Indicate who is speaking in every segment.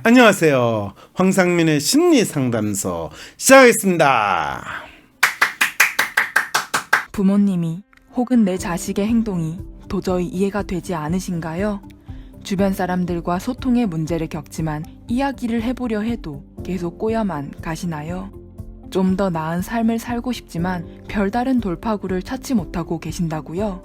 Speaker 1: 안녕하세요. 황상민의 심리상담소 시작하겠습니다.
Speaker 2: 부모님이 혹은 내 자식의 행동이 도저히 이해가 되지 않으신가요? 주변 사람들과 소통에 문제를 겪지만 이야기를 해보려 해도 계속 꼬여만 가시나요? 좀 더 나은 삶을 살고 싶지만 별다른 돌파구를 찾지 못하고 계신다고요?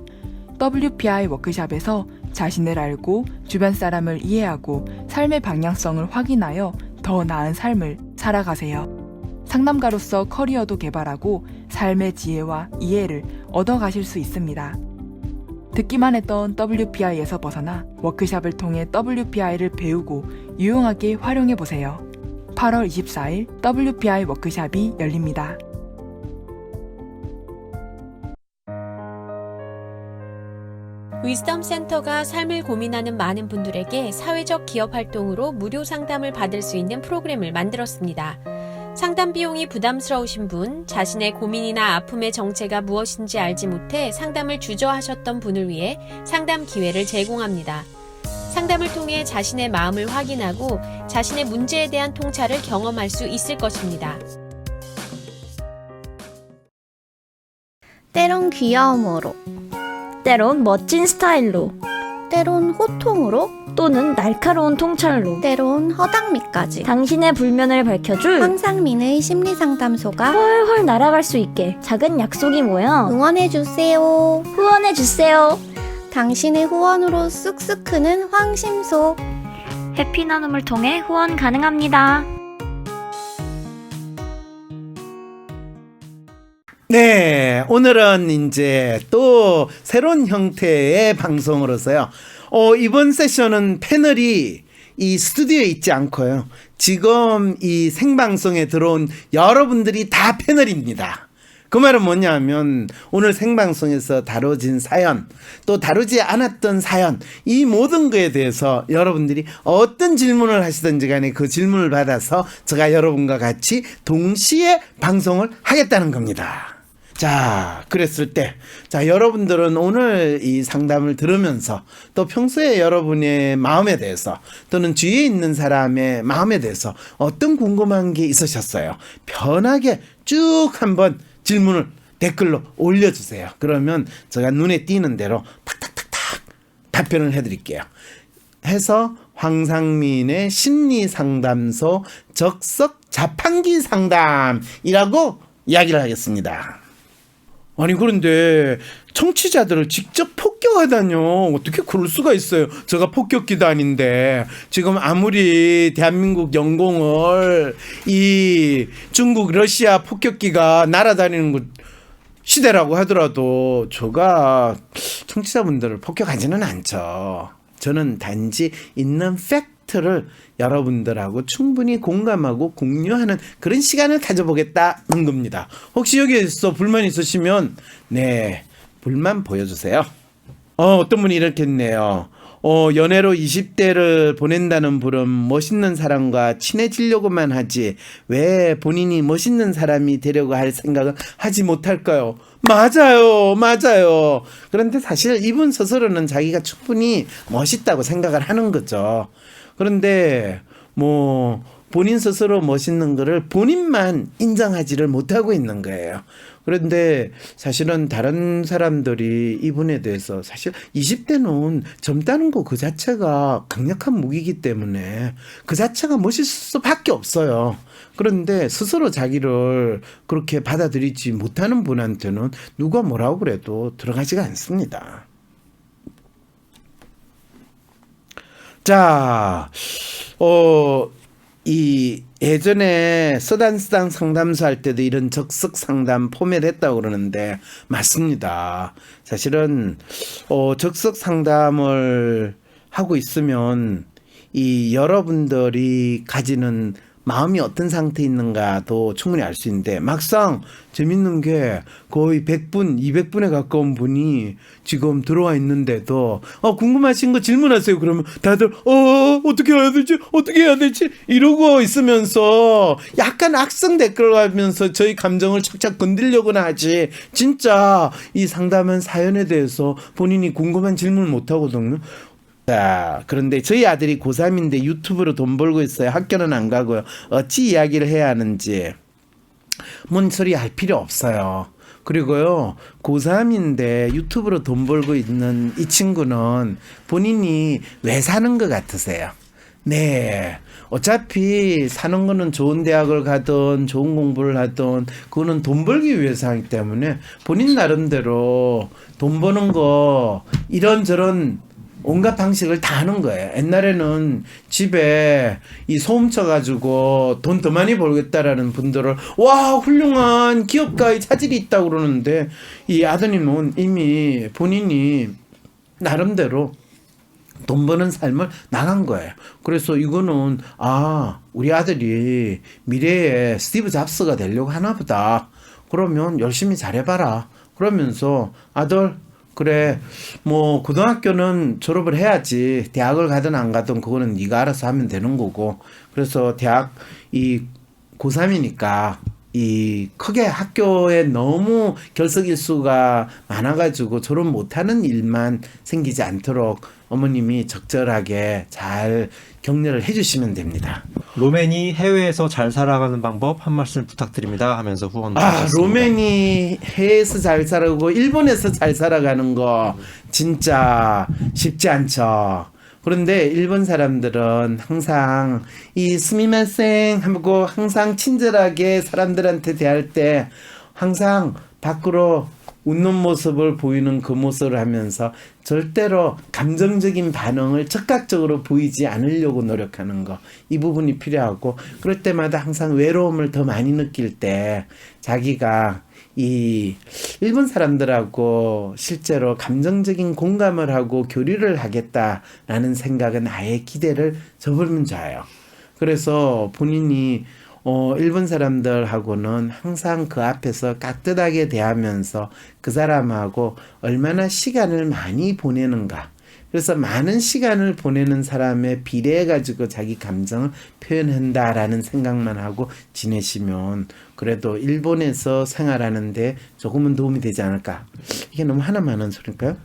Speaker 2: WPI 워크샵에서 자신을 알고 주변 사람을 이해하고 삶의 방향성을 확인하여 더 나은 삶을 살아가세요. 상담가로서 커리어도 개발하고 삶의 지혜와 이해를 얻어가실 수 있습니다. 듣기만 했던 WPI에서 벗어나 워크샵을 통해 WPI를 배우고 유용하게 활용해보세요. 8월 24일 WPI 워크샵이 열립니다.
Speaker 3: 위즈덤 센터가 삶을 고민하는 많은 분들에게 사회적 기업 활동으로 무료 상담을 받을 수 있는 프로그램을 만들었습니다. 상담 비용이 부담스러우신 분, 자신의 고민이나 아픔의 정체가 무엇인지 알지 못해 상담을 주저하셨던 분을 위해 상담 기회를 제공합니다. 상담을 통해 자신의 마음을 확인하고 자신의 문제에 대한 통찰을 경험할 수 있을 것입니다.
Speaker 4: 때론 귀여움으로,
Speaker 5: 때론 멋진 스타일로,
Speaker 4: 때론 호통으로,
Speaker 5: 또는 날카로운 통찰로
Speaker 4: 때론 허당미까지
Speaker 5: 당신의 불면을 밝혀줄
Speaker 4: 황상민의 심리상담소가
Speaker 5: 훨훨 날아갈 수 있게 작은 약속이 모여
Speaker 4: 응원해주세요.
Speaker 5: 후원해주세요.
Speaker 4: 당신의 후원으로 쑥쑥 크는 황심소.
Speaker 5: 해피 나눔을 통해 후원 가능합니다.
Speaker 1: 네, 오늘은 이제 또 새로운 형태의 방송으로서요. 이번 세션은 패널이 이 스튜디오에 있지 않고요. 지금 이 생방송에 들어온 여러분들이 다 패널입니다. 그 말은 뭐냐면 오늘 생방송에서 다뤄진 사연, 또 다루지 않았던 사연, 이 모든 거에 대해서 여러분들이 어떤 질문을 하시든지 간에 그 질문을 받아서 제가 여러분과 같이 동시에 방송을 하겠다는 겁니다. 자, 그랬을 때, 자, 여러분들은 오늘 이 상담을 들으면서 또 평소에 여러분의 마음에 대해서 또는 주위에 있는 사람의 마음에 대해서 어떤 궁금한 게 있으셨어요? 편하게 쭉 한번 질문을 댓글로 올려주세요. 그러면 제가 눈에 띄는 대로 탁탁탁탁 답변을 해드릴게요. 해서 황상민의 심리상담소 적석 자판기 상담이라고 이야기를 하겠습니다. 아니 그런데 청취자들을 직접 폭격하다뇨. 어떻게 그럴 수가 있어요. 제가 폭격기도 아닌데 지금 아무리 대한민국 영공을 이 중국 러시아 폭격기가 날아다니는 것 시대라고 하더라도 제가 청취자분들을 폭격하지는 않죠. 저는 단지 있는 팩트를 여러분들하고 충분히 공감하고 공유하는 그런 시간을 가져보겠다는 겁니다. 혹시 여기에서 불만 있으시면 네, 불만 보여주세요. 어떤 분이 이렇게 했네요. 연애로 20대를 보낸다는 분은 멋있는 사람과 친해지려고만 하지 왜 본인이 멋있는 사람이 되려고 할 생각을 하지 못할까요? 맞아요. 그런데 사실 이분 스스로는 자기가 충분히 멋있다고 생각을 하는 거죠. 그런데 뭐 본인 스스로 멋있는 거를 본인만 인정하지를 못하고 있는 거예요. 그런데 사실은 다른 사람들이 이분에 대해서 사실 20대는 젊다는 거 그 자체가 강력한 무기이기 때문에 그 자체가 멋있을 수밖에 없어요. 그런데 스스로 자기를 그렇게 받아들이지 못하는 분한테는 누가 뭐라고 그래도 들어가지가 않습니다. 자, 이 예전에 쓰담쓰담 상담소 할 때도 이런 적석 상담 포맷했다고 그러는데 맞습니다. 사실은 적석 상담을 하고 있으면 이 여러분들이 가지는 마음이 어떤 상태에 있는가도 충분히 알 수 있는데 막상 재밌는 게 거의 100분, 200분에 가까운 분이 지금 들어와 있는데도 궁금하신 거 질문하세요. 그러면 다들 어떻게 해야 되지 이러고 있으면서 약간 악성 댓글 가면서 저희 감정을 착착 건드리려고나 하지 진짜 이 상담한 사연에 대해서 본인이 궁금한 질문을 못 하거든요. 자, 그런데 저희 아들이 고3인데 유튜브로 돈 벌고 있어요. 학교는 안 가고요. 어찌 이야기를 해야 하는지. 뭔 소리 할 필요 없어요. 그리고요, 고3인데 유튜브로 돈 벌고 있는 이 친구는 본인이 왜 사는 것 같으세요? 네. 어차피 사는 거는 좋은 대학을 가든 좋은 공부를 하든 그거는 돈 벌기 위해서 하기 때문에 본인 나름대로 돈 버는 거 이런저런 온갖 방식을 다 하는 거예요. 옛날에는 집에 이 소음 쳐가지고 돈 더 많이 벌겠다라는 분들을 와 훌륭한 기업가의 차질이 있다고 그러는데 이 아드님은 이미 본인이 나름대로 돈 버는 삶을 나간 거예요. 그래서 이거는 우리 아들이 미래에 스티브 잡스가 되려고 하나 보다. 그러면 열심히 잘해봐라. 그러면서 아들 그래 뭐 고등학교는 졸업을 해야지 대학을 가든 안 가든 그거는 네가 알아서 하면 되는 거고 그래서 대학 이 고3이니까 이 크게 학교에 너무 결석일수가 많아가지고 졸업 못하는 일만 생기지 않도록 어머님이 적절하게 잘 격려를 해주시면 됩니다.
Speaker 6: 로맨이 해외에서 잘 살아가는 방법 한 말씀 부탁드립니다 하면서 후원 주셨습니다.
Speaker 1: 로맨이 해외에서 잘 살아가고 일본에서 잘 살아가는 거 진짜 쉽지 않죠. 그런데 일본 사람들은 항상 이 스미마셍 하고 항상 친절하게 사람들한테 대할 때 항상 밖으로 웃는 모습을 보이는 그 모습을 하면서 절대로 감정적인 반응을 즉각적으로 보이지 않으려고 노력하는 거. 이 부분이 필요하고 그럴 때마다 항상 외로움을 더 많이 느낄 때 자기가 이 일본 사람들하고 실제로 감정적인 공감을 하고 교류를 하겠다라는 생각은 아예 기대를 접으면 좋아요. 그래서 본인이 일본 사람들하고는 항상 그 앞에서 깍듯하게 대하면서 그 사람하고 얼마나 시간을 많이 보내는가. 그래서 많은 시간을 보내는 사람에 비례해 가지고 자기 감정을 표현한다라는 생각만 하고 지내시면 그래도 일본에서 생활하는데 조금은 도움이 되지 않을까. 이게 너무 하나만한 소리일까요?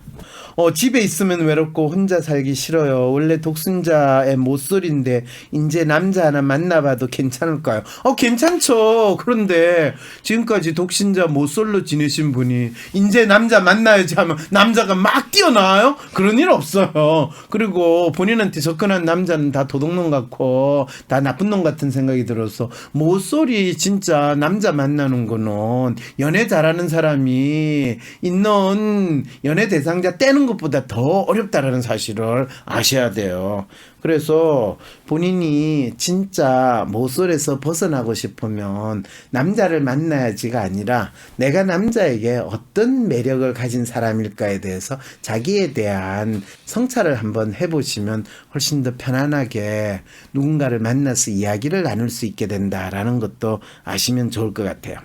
Speaker 1: 집에 있으면 외롭고 혼자 살기 싫어요. 원래 독순자의 모쏠인데 이제 남자 하나 만나봐도 괜찮을까요? 괜찮죠. 그런데 지금까지 독신자 모쏠로 지내신 분이 이제 남자 만나야지 하면 남자가 막 뛰어나와요? 그런 일 없어요. 그리고 본인한테 접근한 남자는 다 도둑놈 같고 다 나쁜 놈 같은 생각이 들어서 모쏠이 진짜 남자 만나는 거는 연애 잘하는 사람이 있는 연애 대상자 떼는 것보다 더 어렵다라는 사실을 아셔야 돼요. 그래서 본인이 진짜 모쏠에서 벗어나고 싶으면 남자를 만나야지가 아니라 내가 남자에게 어떤 매력을 가진 사람일까에 대해서 자기에 대한 성찰을 한번 해보시면 훨씬 더 편안하게 누군가를 만나서 이야기를 나눌 수 있게 된다라는 것도 아시면 좋을 것 같아요.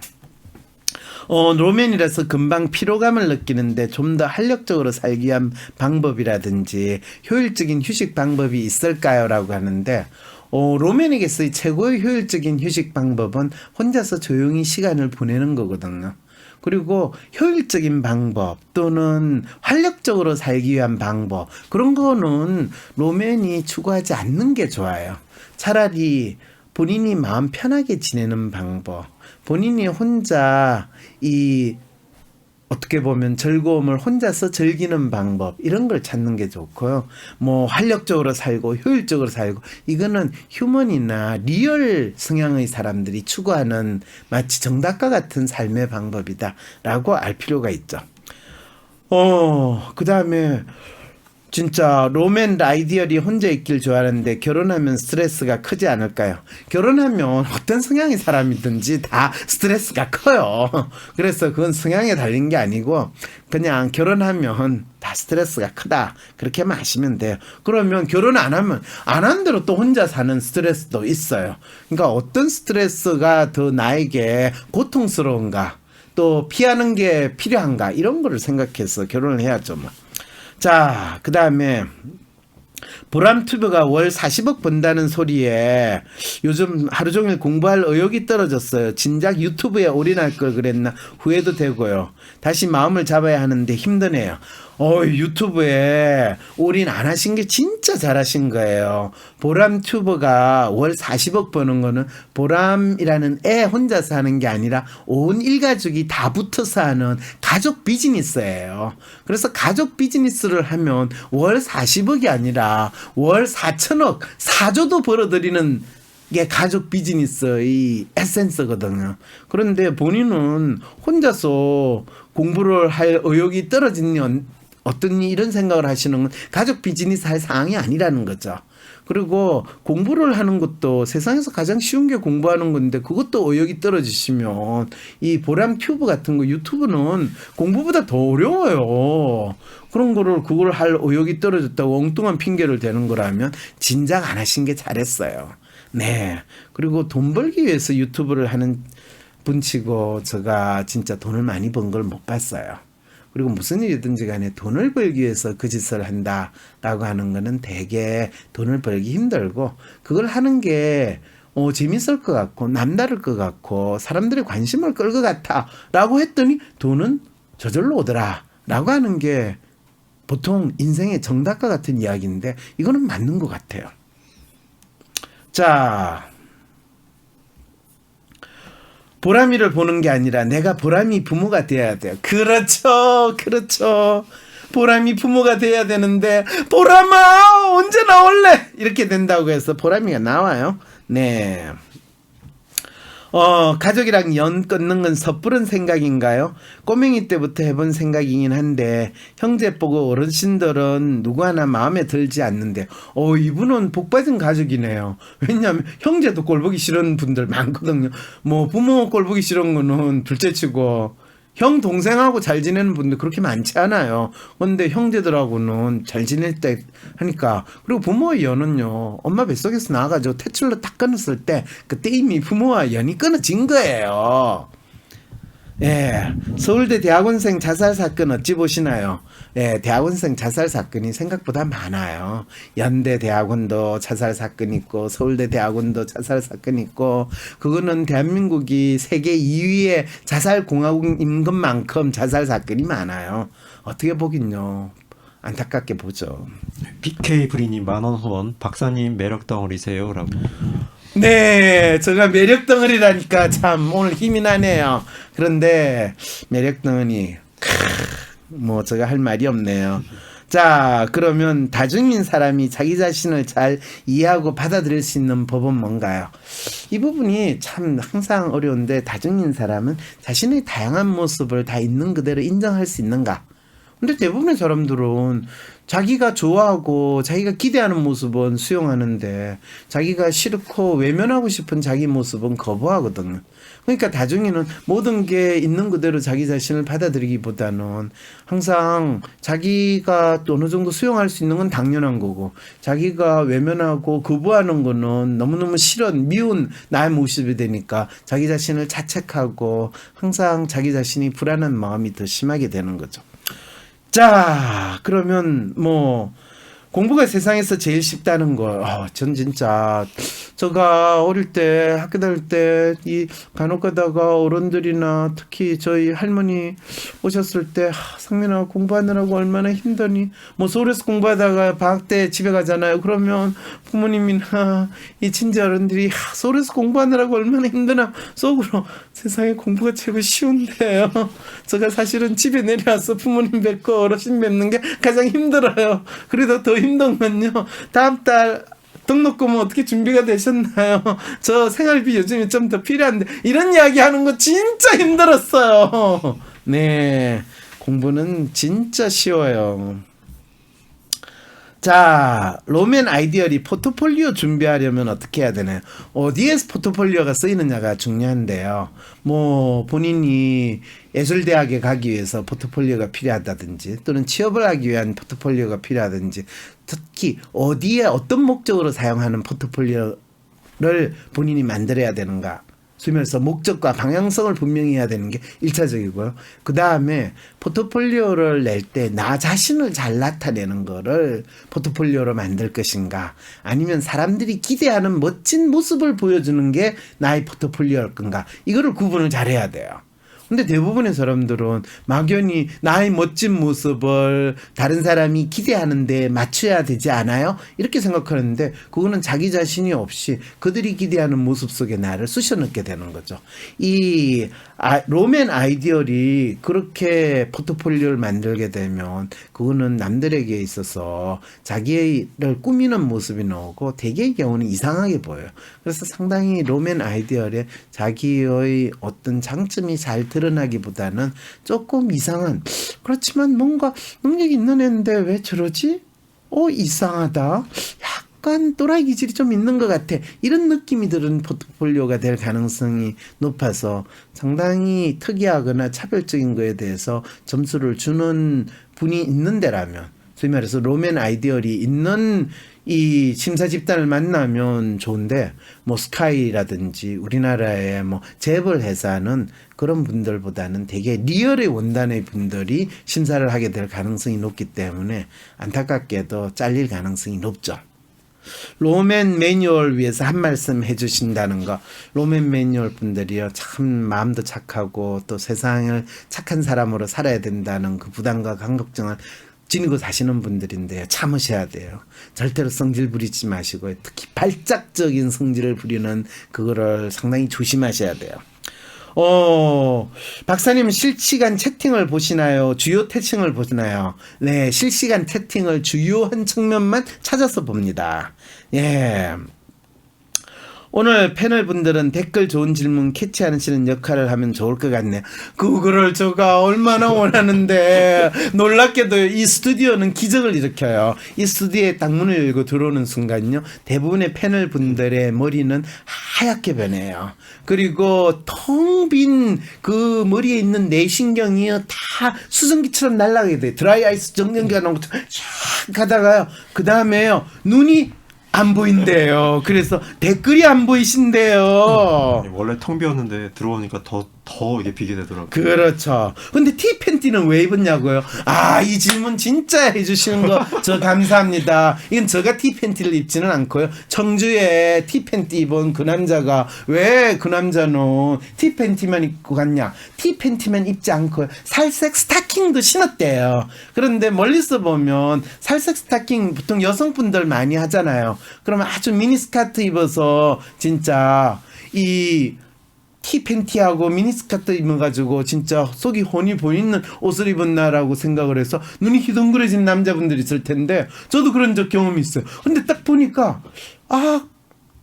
Speaker 1: 로맨이라서 금방 피로감을 느끼는데 좀 더 활력적으로 살기 위한 방법이라든지 효율적인 휴식 방법이 있을까요? 라고 하는데 로맨에게서의 최고의 효율적인 휴식 방법은 혼자서 조용히 시간을 보내는 거거든요. 그리고 효율적인 방법 또는 활력적으로 살기 위한 방법 그런 거는 로맨이 추구하지 않는 게 좋아요. 차라리 본인이 마음 편하게 지내는 방법 본인이 혼자 어떻게 보면 즐거움을 혼자서 즐기는 방법 이런 걸 찾는 게 좋고요. 뭐 활력적으로 살고 효율적으로 살고 이거는 휴먼이나 리얼 성향의 사람들이 추구하는 마치 정답과 같은 삶의 방법이다라고 알 필요가 있죠. 그 다음에 진짜 로맨 아이디얼이 혼자 있길 좋아하는데 결혼하면 스트레스가 크지 않을까요? 결혼하면 어떤 성향의 사람이든지 다 스트레스가 커요. 그래서 그건 성향에 달린 게 아니고 그냥 결혼하면 다 스트레스가 크다. 그렇게만 하시면 돼요. 그러면 결혼 안 하면 안 한 대로 또 혼자 사는 스트레스도 있어요. 그러니까 어떤 스트레스가 더 나에게 고통스러운가 또 피하는 게 필요한가 이런 거를 생각해서 결혼을 해야죠. 뭐. 자, 그 다음에 보람투브가 월 40억 번다는 소리에 요즘 하루 종일 공부할 의욕이 떨어졌어요. 진작 유튜브에 올인할 걸 그랬나 후회도 되고요. 다시 마음을 잡아야 하는데 힘드네요. 유튜브에 올인 안 하신 게 진짜 잘하신 거예요. 보람 튜버가 월 40억 버는 거는 보람이라는 애 혼자서 하는 게 아니라 온 일가족이 다 붙어서 하는 가족 비즈니스예요. 그래서 가족 비즈니스를 하면 월 40억이 아니라 월 4천억, 4조도 벌어들이는 게 가족 비즈니스의 에센스거든요. 그런데 본인은 혼자서 공부를 할 의욕이 떨어지는 어떤 이런 생각을 하시는 건 가족 비즈니스 할 상황이 아니라는 거죠. 그리고 공부를 하는 것도 세상에서 가장 쉬운 게 공부하는 건데 그것도 의욕이 떨어지시면 이 보람 튜브 같은 거 유튜브는 공부보다 더 어려워요. 그런 거를 그걸 할 의욕이 떨어졌다고 엉뚱한 핑계를 대는 거라면 진작 안 하신 게 잘했어요. 네. 그리고 돈 벌기 위해서 유튜브를 하는 분치고 제가 진짜 돈을 많이 번 걸 못 봤어요. 그리고 무슨 일이든지 간에 돈을 벌기 위해서 그 짓을 한다라고 하는 거는 되게 돈을 벌기 힘들고 그걸 하는 게 재밌을 것 같고 남다를 것 같고 사람들의 관심을 끌 것 같아라고 했더니 돈은 저절로 오더라라고 하는 게 보통 인생의 정답과 같은 이야기인데 이거는 맞는 것 같아요. 자, 보람이를 보는 게 아니라 내가 보람이 부모가 돼야 돼요. 그렇죠. 보람이 부모가 돼야 되는데 보람아 언제 나올래? 이렇게 된다고 해서 보람이가 나와요. 네. 가족이랑 연 끊는 건 섣부른 생각인가요? 꼬맹이 때부터 해본 생각이긴 한데 형제 보고 어르신들은 누구 하나 마음에 들지 않는데 이분은 복 받은 가족이네요. 왜냐하면 형제도 꼴보기 싫은 분들 많거든요. 뭐 부모 꼴보기 싫은 거는 둘째치고 형 동생하고 잘 지내는 분들 그렇게 많지 않아요. 그런데 형제들하고는 잘 지낼 때 하니까 그리고 부모의 연은요 엄마 뱃속에서 나와가지고 퇴출로 딱 끊었을 때 그때 이미 부모와 연이 끊어진 거예요. 예, 서울대 대학원생 자살 사건 어찌 보시나요? 예, 대학원생 자살 사건이 생각보다 많아요. 연대 대학원도 자살 사건 있고 서울대 대학원도 자살 사건 있고 그거는 대한민국이 세계 2위의 자살 공화국인 것만큼 자살 사건이 많아요. 어떻게 보긴요. 안타깝게 보죠.
Speaker 6: BK 브리님 10,000원 후원. 박사님 매력 덩어리세요라고.
Speaker 1: 네, 제가 매력 덩어리라니까 참 오늘 힘이 나네요. 그런데 매력 덩어리 뭐 제가 할 말이 없네요. 자, 그러면 다중인 사람이 자기 자신을 잘 이해하고 받아들일 수 있는 법은 뭔가요? 이 부분이 참 항상 어려운데 다중인 사람은 자신의 다양한 모습을 다 있는 그대로 인정할 수 있는가? 근데 대부분의 사람들은 자기가 좋아하고 자기가 기대하는 모습은 수용하는데 자기가 싫고 외면하고 싶은 자기 모습은 거부하거든요. 그러니까 다중이는 모든 게 있는 그대로 자기 자신을 받아들이기보다는 항상 자기가 또 어느 정도 수용할 수 있는 건 당연한 거고 자기가 외면하고 거부하는 거는 너무너무 싫은 미운 나의 모습이 되니까 자기 자신을 자책하고 항상 자기 자신이 불안한 마음이 더 심하게 되는 거죠. 자, 그러면 뭐 공부가 세상에서 제일 쉽다는 거. 전 진짜 제가 어릴 때 학교 다닐 때 이 간혹 가다가 어른들이나 특히 저희 할머니 오셨을 때 상민아 공부하느라고 얼마나 힘드니 뭐 서울에서 공부하다가 방학 때 집에 가잖아요. 그러면 부모님이나 이 친지 어른들이 서울에서 공부하느라고 얼마나 힘드나 속으로 세상에 공부가 최고 쉬운데요. 제가 사실은 집에 내려와서 부모님 뵙고 어르신 뵙는 게 가장 힘들어요. 그래도 더 힘든 건요. 다음 달 등록금은 어떻게 준비가 되셨나요? 저 생활비 요즘에 좀 더 필요한데 이런 이야기 하는 거 진짜 힘들었어요. 네, 공부는 진짜 쉬워요. 자, 로맨 아이디어리 포트폴리오 준비하려면 어떻게 해야 되나요? 어디에서 포트폴리오가 쓰이느냐가 중요한데요. 뭐 본인이 예술대학에 가기 위해서 포트폴리오가 필요하다든지 또는 취업을 하기 위한 포트폴리오가 필요하든지 특히 어디에 어떤 목적으로 사용하는 포트폴리오를 본인이 만들어야 되는가 수면서 목적과 방향성을 분명히 해야 되는 게 1차적이고요. 그 다음에 포트폴리오를 낼 때 나 자신을 잘 나타내는 거를 포트폴리오로 만들 것인가 아니면 사람들이 기대하는 멋진 모습을 보여주는 게 나의 포트폴리오일 건가 이거를 구분을 잘해야 돼요. 근데 대부분의 사람들은 막연히 나의 멋진 모습을 다른 사람이 기대하는데 맞춰야 되지 않아요? 이렇게 생각하는데 그거는 자기 자신이 없이 그들이 기대하는 모습 속에 나를 쑤셔넣게 되는 거죠. 이 로맨 아이디얼이 그렇게 포트폴리오를 만들게 되면 그거는 남들에게 있어서 자기를 꾸미는 모습이 나오고 대개의 경우는 이상하게 보여요. 그래서 상당히 로맨 아이디얼에 자기의 어떤 장점이 잘 드러나기보다는 조금 이상한, 그렇지만 뭔가 능력이 있는 애인데 왜 저러지? 이상하다. 약간 또라이 기질이 좀 있는 것 같아. 이런 느낌이 드는 포트폴리오가 될 가능성이 높아서 상당히 특이하거나 차별적인 거에 대해서 점수를 주는 분이 있는 데라면, 소위 말해서 로맨 아이디얼이 있는 이 심사 집단을 만나면 좋은데, 뭐 스카이라든지 우리나라의 뭐 재벌 회사는 그런 분들보다는 되게 리얼의 원단의 분들이 심사를 하게 될 가능성이 높기 때문에 안타깝게도 잘릴 가능성이 높죠. 로맨 매뉴얼 위해서 한 말씀 해주신다는 거. 로맨 매뉴얼 분들이요, 참 마음도 착하고 또 세상을 착한 사람으로 살아야 된다는 그 부담과 강걱정을 지니고 사시는 분들인데 참으셔야 돼요. 절대로 성질 부리지 마시고, 특히 발작적인 성질을 부리는 그거를 상당히 조심하셔야 돼요. 박사님 실시간 채팅을 보시나요? 주요 태칭을 보시나요? 네, 실시간 채팅을 주요한 측면만 찾아서 봅니다. 예. 오늘 패널 분들은 댓글 좋은 질문 캐치하시는 역할을 하면 좋을 것 같네요. 그거를 제가 얼마나 원하는데, 놀랍게도 이 스튜디오는 기적을 일으켜요. 이 스튜디오에 딱 문을 열고 들어오는 순간요, 대부분의 패널 분들의 머리는 하얗게 변해요. 그리고 텅 빈 그 머리에 있는 뇌신경이요, 다 수증기처럼 날아가게 돼요. 드라이 아이스 정전기가 나오고 쫙 가다가요, 그 다음에요, 눈이 안 보인대요. 그래서 댓글이 안 보이신대요.
Speaker 6: 원래 텅 비었는데 들어오니까 더 이게 비게 되더라고요.
Speaker 1: 그렇죠. 근데 티 팬티는 왜 입었냐고요? 이 질문 진짜 해주시는 거 저 감사합니다. 이건 제가 티 팬티를 입지는 않고요. 청주에 티 팬티 입은 그 남자가 왜 그 남자는 티 팬티만 입고 갔냐? 티 팬티만 입지 않고요, 살색 스타킹도 신었대요. 그런데 멀리서 보면 살색 스타킹 보통 여성분들 많이 하잖아요. 그러면 아주 미니스커트 입어서 진짜 이 티 팬티하고 미니스커트 입어가지고 진짜 속이 훤히 보이는 옷을 입었나라고 생각을 해서 눈이 희둥그레진 남자분들이 있을 텐데, 저도 그런 경험이 있어요. 근데 딱 보니까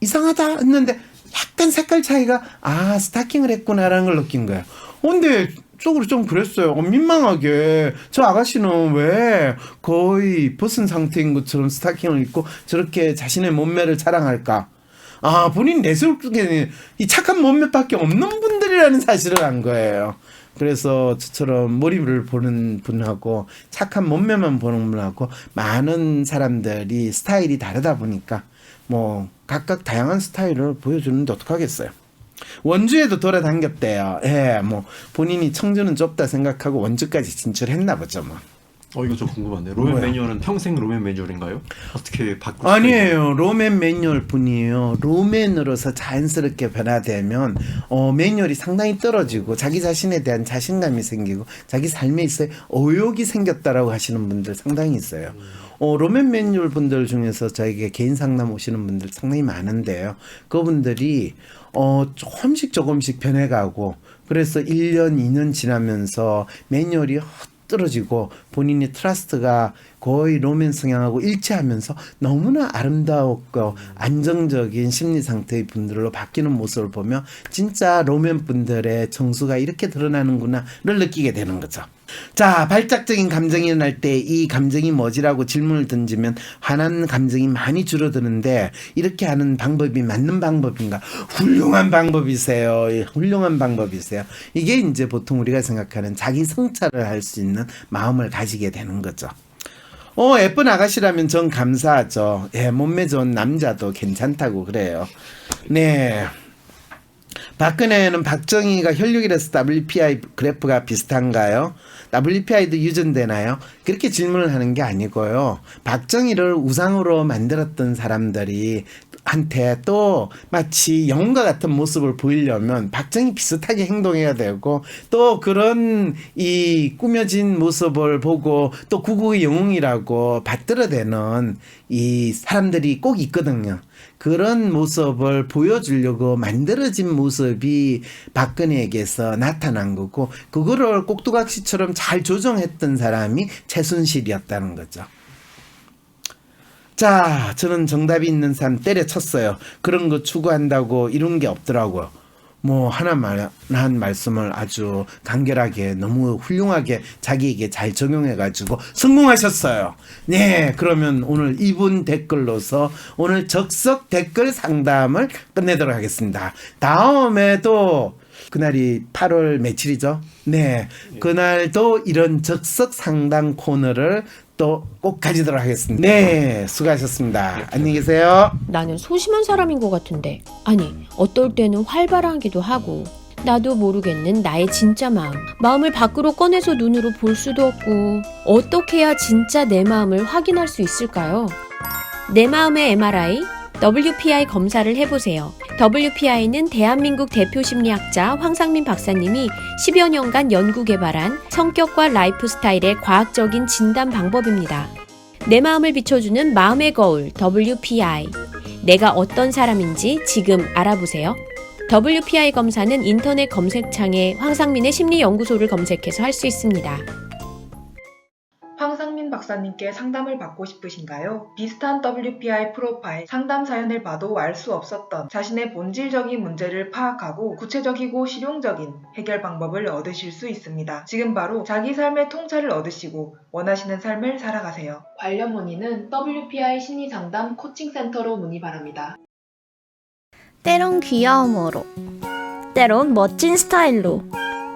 Speaker 1: 이상하다 했는데 약간 색깔 차이가 스타킹을 했구나라는 걸 느낀 거예요. 근데 쪽으로 좀 그랬어요. 민망하게 저 아가씨는 왜 거의 벗은 상태인 것처럼 스타킹을 입고 저렇게 자신의 몸매를 자랑할까? 본인 내속에 이 착한 몸매밖에 없는 분들이라는 사실을 안 거예요. 그래서 저처럼 머리를 보는 분하고 착한 몸매만 보는 분하고 많은 사람들이 스타일이 다르다 보니까 뭐 각각 다양한 스타일을 보여주는데 어떡하겠어요. 원주에도 돌아다녔대요. 예, 뭐 본인이 청주는 좁다 생각하고 원주까지 진출했나 보죠, 뭐.
Speaker 6: 이거 좀 궁금한데, 로맨
Speaker 1: 뭐야?
Speaker 6: 매뉴얼은 평생 로맨 매뉴얼인가요? 어떻게 바꿀
Speaker 1: 아니에요. 로맨 매뉴얼 뿐이에요. 로맨으로서 자연스럽게 변화되면 매뉴얼이 상당히 떨어지고 자기 자신에 대한 자신감이 생기고 자기 삶에 있어 의욕이 생겼다라고 하시는 분들 상당히 있어요. 로맨 매뉴얼 분들 중에서 저에게 개인 상담 오시는 분들 상당히 많은데요. 그분들이 조금씩 변해가고, 그래서 1년, 2년 지나면서 매뉴얼이 떨어지고 본인의 트러스트가 거의 로맨 성향하고 일치하면서 너무나 아름다웠고 안정적인 심리 상태의 분들로 바뀌는 모습을 보며 진짜 로맨 분들의 정수가 이렇게 드러나는구나를 느끼게 되는 거죠. 자, 발작적인 감정이 일어날 때 이 감정이 뭐지라고 질문을 던지면 화난 감정이 많이 줄어드는데, 이렇게 하는 방법이 맞는 방법인가? 훌륭한 방법이세요. 훌륭한 방법이세요. 이게 이제 보통 우리가 생각하는 자기 성찰을 할 수 있는 마음을 가지게 되는 거죠. 예쁜 아가씨라면 전 감사하죠. 예, 몸매 좋은 남자도 괜찮다고 그래요. 네. 박근혜는 박정희가 혈육이라서 WPI 그래프가 비슷한가요? WPI도 유전되나요? 그렇게 질문을 하는 게 아니고요. 박정희를 우상으로 만들었던 사람들이 한테 또 마치 영웅과 같은 모습을 보이려면 박정희 비슷하게 행동해야 되고, 또 그런 이 꾸며진 모습을 보고 또 구국의 영웅이라고 받들어대는 이 사람들이 꼭 있거든요. 그런 모습을 보여주려고 만들어진 모습이 박근혜에게서 나타난 거고, 그거를 꼭두각시처럼 잘 조정했던 사람이 최순실이었다는 거죠. 자, 저는 정답이 있는 사람 때려쳤어요. 그런 거 추구한다고 이룬 게 없더라고요. 뭐 하나만 한 말씀을 아주 간결하게 너무 훌륭하게 자기에게 잘 적용해가지고 성공하셨어요. 네, 그러면 오늘 이분 댓글로서 오늘 적석 댓글 상담을 끝내도록 하겠습니다. 다음에도 그날이 8월 며칠이죠? 네, 그날도 이런 적석 상담 코너를 또 꼭 가지도록 하겠습니다. 네, 수고하셨습니다. 안녕히 계세요.
Speaker 3: 나는 소심한 사람인 것 같은데. 아니, 어떨 때는 활발하기도 하고. 나도 모르겠는 나의 진짜 마음을 밖으로 꺼내서 눈으로 볼 수도 없고. 어떻게 해야 진짜 내 마음을 확인할 수 있을까요? 내 마음의 MRI, WPI 검사를 해보세요. WPI는 대한민국 대표 심리학자 황상민 박사님이 10여 년간 연구 개발한 성격과 라이프 스타일의 과학적인 진단 방법입니다. 내 마음을 비춰주는 마음의 거울 WPI. 내가 어떤 사람인지 지금 알아보세요. WPI 검사는 인터넷 검색창에 황상민의 심리연구소를 검색해서 할 수 있습니다.
Speaker 2: 황상민 박사님께 상담을 받고 싶으신가요? 비슷한 WPI 프로파일, 상담 사연을 봐도 알 수 없었던 자신의 본질적인 문제를 파악하고 구체적이고 실용적인 해결 방법을 얻으실 수 있습니다. 지금 바로 자기 삶의 통찰을 얻으시고 원하시는 삶을 살아가세요. 관련 문의는 WPI 심리상담 코칭센터로 문의 바랍니다.
Speaker 4: 때론 귀여움으로,
Speaker 5: 때론 멋진 스타일로,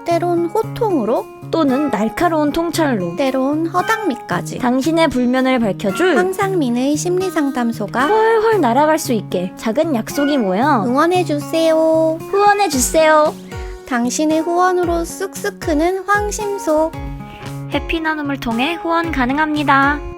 Speaker 4: 때론 호통으로,
Speaker 5: 또는 날카로운 통찰로
Speaker 4: 때론 허당미까지
Speaker 5: 당신의 불면을 밝혀줄
Speaker 4: 황상민의 심리상담소가
Speaker 5: 훨훨 날아갈 수 있게 작은 약속이 모여
Speaker 4: 응원해주세요.
Speaker 5: 후원해주세요.
Speaker 4: 당신의 후원으로 쑥쑥 크는 황심소.
Speaker 5: 해피 나눔을 통해 후원 가능합니다.